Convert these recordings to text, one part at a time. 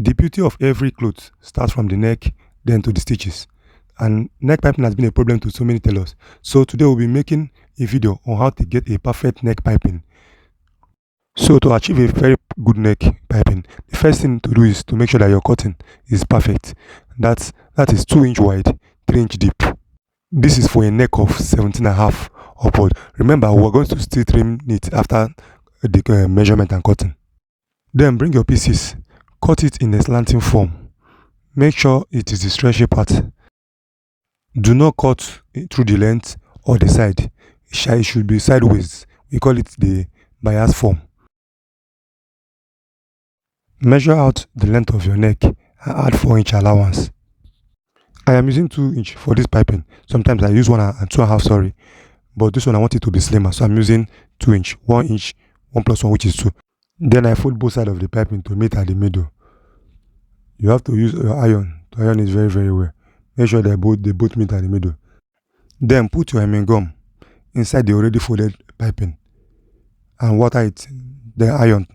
The beauty of every cloth starts from the neck, then to the stitches. And neck piping has been a problem to so many tailors. So today we'll be making a video on how to get a perfect neck piping. So to achieve a very good neck piping, the first thing to do is to make sure that your cutting is perfect. That is 2 inch wide, 3 inch deep. This is for a neck of 17 and a half upward. Remember, we're going to still trim it after the measurement and cutting. Then bring your pieces, cut it in a slanting form. Make sure it is the stretchy part. Do not cut through the length or the side. It should be sideways. We call it the bias form. Measure out the length of your neck and add 4 inch allowance. I am using 2 inch for this piping. Sometimes I use 1 and 2 and a half, sorry. But this one I want it to be slimmer, so I'm using 2 inch, 1 inch, 1 plus 1, which is 2. Then I fold both sides of the piping to meet at the middle. You have to use your iron to iron it very, very well. Make sure they both meet at the middle. Then put your hemming gum inside the already folded piping and water it, then iron.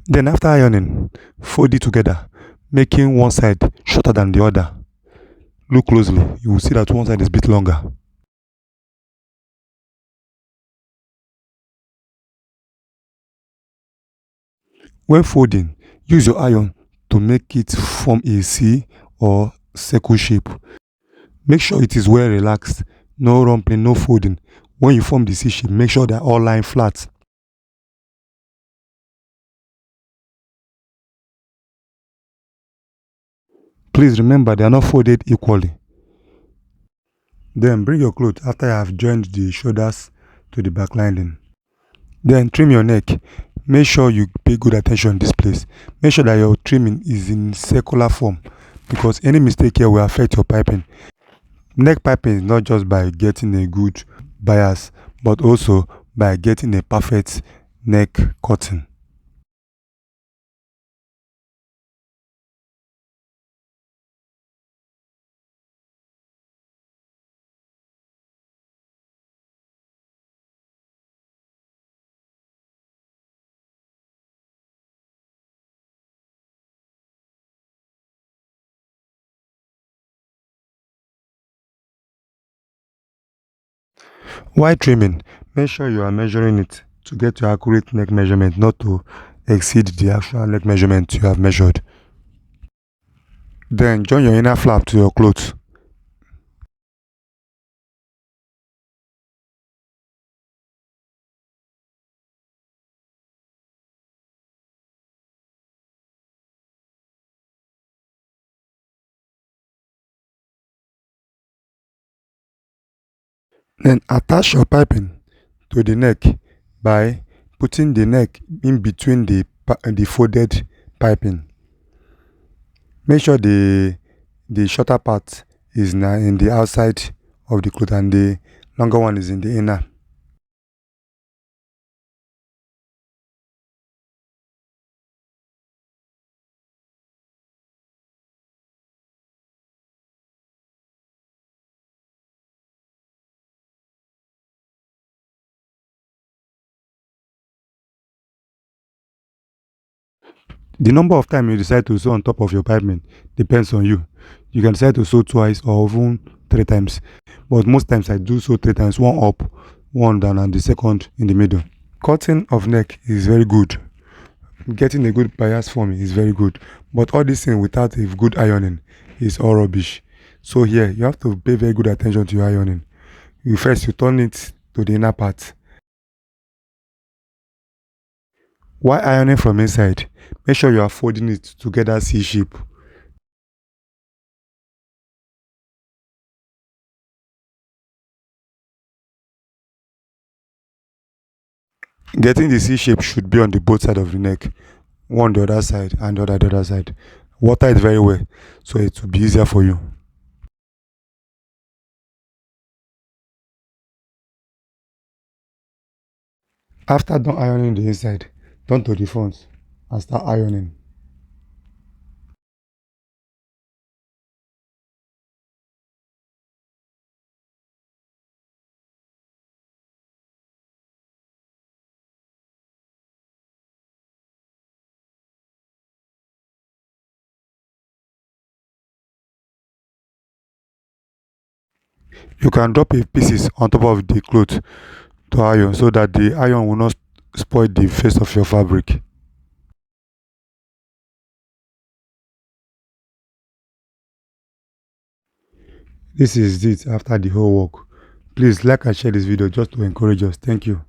Then after ironing, fold it together, making one side shorter than the other. Look closely, you will see that one side is a bit longer. When folding, use your iron to make it form a C or circle shape. Make sure it is well relaxed, no rumpling, no folding. When you form the C shape, make sure they are all lying flat. Please remember they are not folded equally. Then bring your cloth after you have joined the shoulders to the back lining. Then trim your neck. Make sure you pay good attention in this place. Make sure that your trimming is in circular form because any mistake here will affect your piping. Neck piping is not just by getting a good bias, but also by getting a perfect neck cutting. While trimming, make sure you are measuring it to get your accurate neck measurement, not to exceed the actual neck measurement you have measured. Then join your inner flap to your cloth. Then attach your piping to the neck by putting the neck in between the folded piping. Make sure the shorter part is now in the outside of the cloth and the longer one is in the inner. The number of times you decide to sew on top of your piping depends on you. You can decide to sew twice or even 3 times. But most times I do sew 3 times, one up, one down, and the second in the middle. Cutting of neck is very good. Getting a good bias form is very good. But all this thing without a good ironing is all rubbish. So here you have to pay very good attention to your ironing. You turn it to the inner part. While ironing from inside, make sure you are folding it together C shape. Getting the C shape should be on the both side of the neck, one the other side and the other side. Water it very well so it will be easier for you. After done ironing the inside, turn to the front and start ironing. You can drop a pieces on top of the cloth to iron so that the iron will not spoil the face of your fabric. This is it after the whole work. Please like and share this video just to encourage us. Thank you.